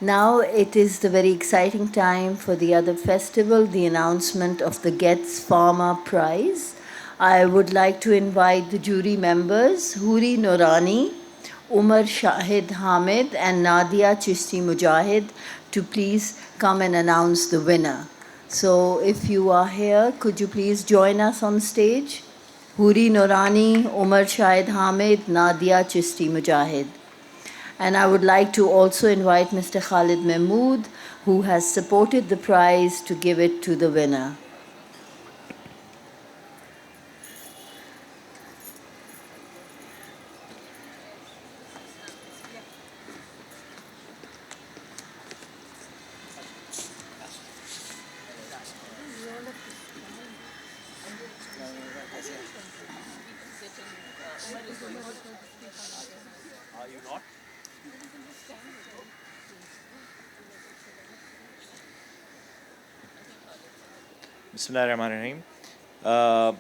Now it is the very exciting time for the Adab Festival, the announcement of the Getz Pharma Prize. I would like to invite the jury members, Hoori Noorani, Omar, Shahid, Hamid, and Nadya Chishty-Mujahid, to please come and announce the winner. So if you are here, could you please join us on stage? Hoori Noorani, Omar, Shahid, Hamid, Nadya Chishty-Mujahid. And I would like to also invite Mr. Khalid Mahmood, who has supported the prize, to give it to the winner. Are you not? Bismillahirrahmanirrahim.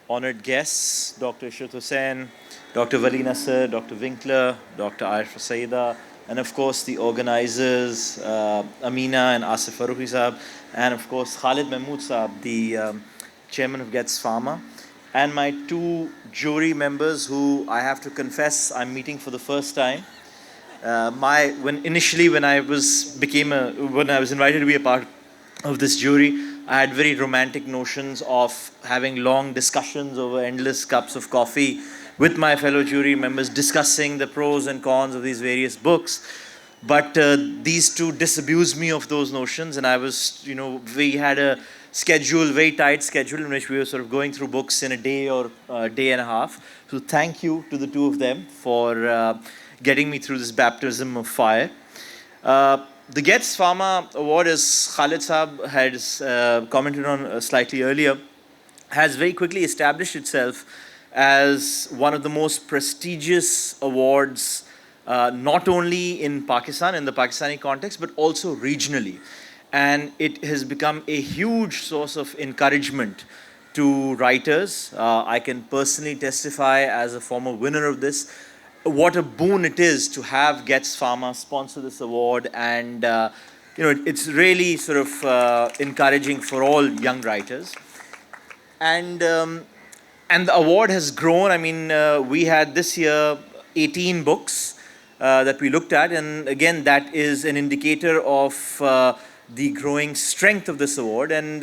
Honored guests, Dr. Ishrat Hussain, Dr. Wali Nasser, Dr. Winkler, Dr. Arif Saida, and of course the organizers, Amina and Asif Farooqi Saab, and of course Khalid Mahmood Saab, the chairman of Getz Pharma, and my two jury members who I have to confess I'm meeting for the first time. When I was invited to be a part of this jury, I had very romantic notions of having long discussions over endless cups of coffee with my fellow jury members, discussing the pros and cons of these various books. But these two disabused me of those notions, and we had a very tight schedule in which we were sort of going through books in a day or a day and a half. So thank you to the two of them for getting me through this baptism of fire. The Getz Pharma Award, as Khalid Saab has commented on slightly earlier, has very quickly established itself as one of the most prestigious awards, not only in Pakistan, in the Pakistani context, but also regionally. And it has become a huge source of encouragement to writers. I can personally testify as a former winner of this, what a boon it is to have Getz Pharma sponsor this award, and it's really sort of encouraging for all young writers. And the award has grown. I mean, we had this year 18 books that we looked at, and again, that is an indicator of the growing strength of this award. And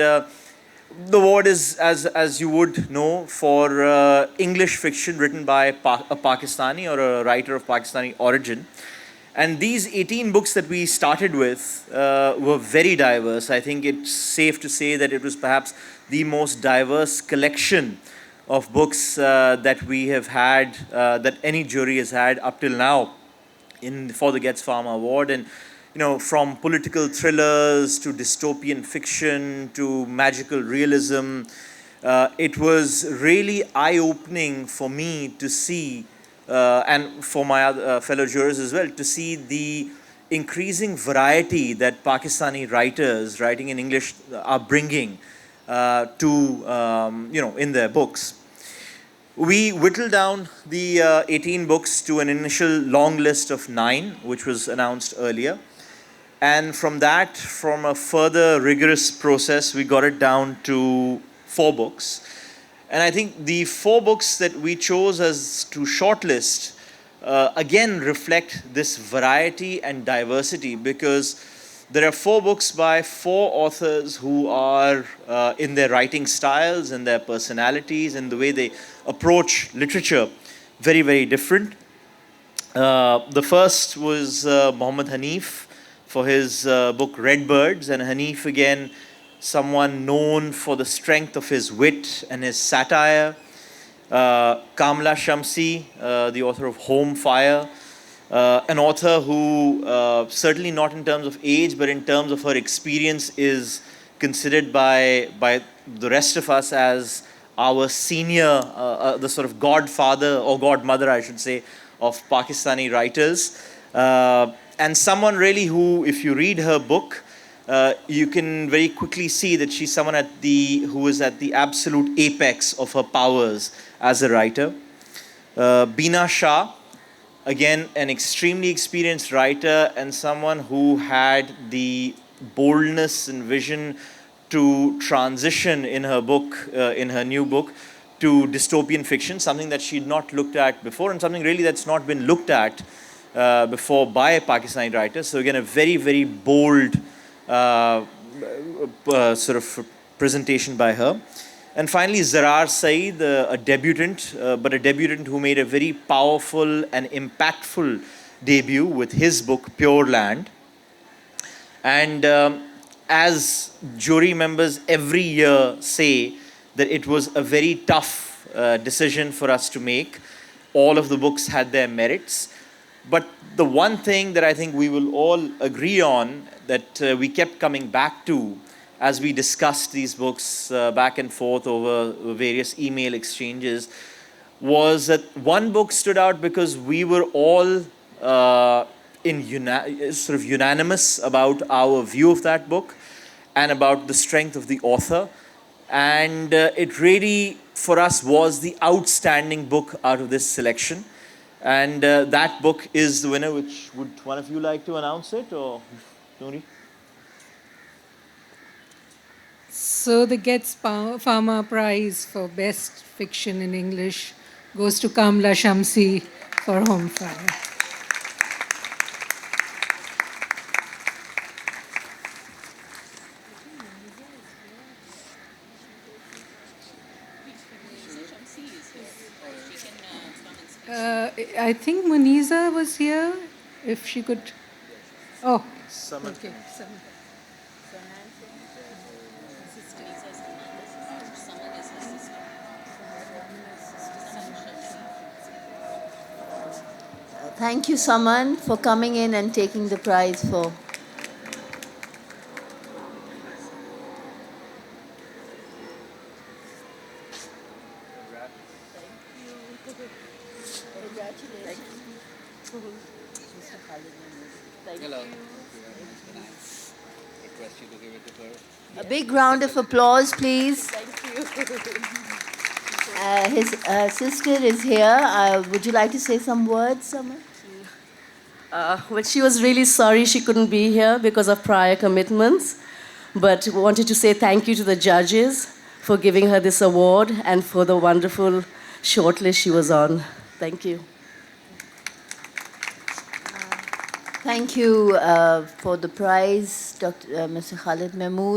the award is, as you would know, for English fiction written by a Pakistani or a writer of Pakistani origin. And these 18 books that we started with were very diverse. I think it's safe to say that it was perhaps the most diverse collection of books that we have had, that any jury has had up till now for the Getz Pharma Award. And from political thrillers to dystopian fiction to magical realism, it was really eye-opening for me to see, and for my other fellow jurors as well, to see the increasing variety that Pakistani writers writing in English are bringing in their books. We whittled down the 18 books to an initial long list of 9, which was announced earlier. And from a further rigorous process, we got it down to 4 books. And I think the 4 books that we chose as to shortlist again reflect this variety and diversity, because there are 4 books by 4 authors who are in their writing styles and their personalities and the way they approach literature very, very different. The first was Muhammad Hanif, for his book Red Birds, and Hanif, again, someone known for the strength of his wit and his satire. Kamila Shamsie, the author of Home Fire, an author who, certainly not in terms of age, but in terms of her experience, is considered by the rest of us as our senior, the sort of godfather or godmother, I should say, of Pakistani writers. And someone really who, if you read her book, you can very quickly see that she's someone who is at the absolute apex of her powers as a writer. Bina Shah, Again, an extremely experienced writer and someone who had the boldness and vision to transition in her book, in her new book, to dystopian fiction, something that she'd not looked at before and something really that's not been looked at before by Pakistani writers. So again, a very, very bold sort of presentation by her. And finally, Zarar Saeed, a debutant, but a debutant who made a very powerful and impactful debut with his book, Pure Land. And as jury members every year say, that it was a very tough decision for us to make. All of the books had their merits. But the one thing that I think we will all agree on, that we kept coming back to as we discussed these books back and forth over various email exchanges, was that one book stood out because we were all sort of unanimous about our view of that book and about the strength of the author. And it really, for us, was the outstanding book out of this selection. And that book is the winner, which would one of you like to announce it, or Noorani? So the Getz Pharma Prize for Best Fiction in English goes to Kamila Shamsie for Home Fire. I think Muniza was here. If she could. Oh, Saman. okay. Saman. Thank you, Saman, for coming in and taking the prize for. Hello. Request you to give it to her. A big round of applause, please. His sister is here. Would you like to say some words, Saman? Well, she was really sorry she couldn't be here because of prior commitments, but wanted to say thank you to the judges for giving her this award and for the wonderful shortlist she was on. Thank you. Thank you for the prize, Mr. Khalid Mahmood.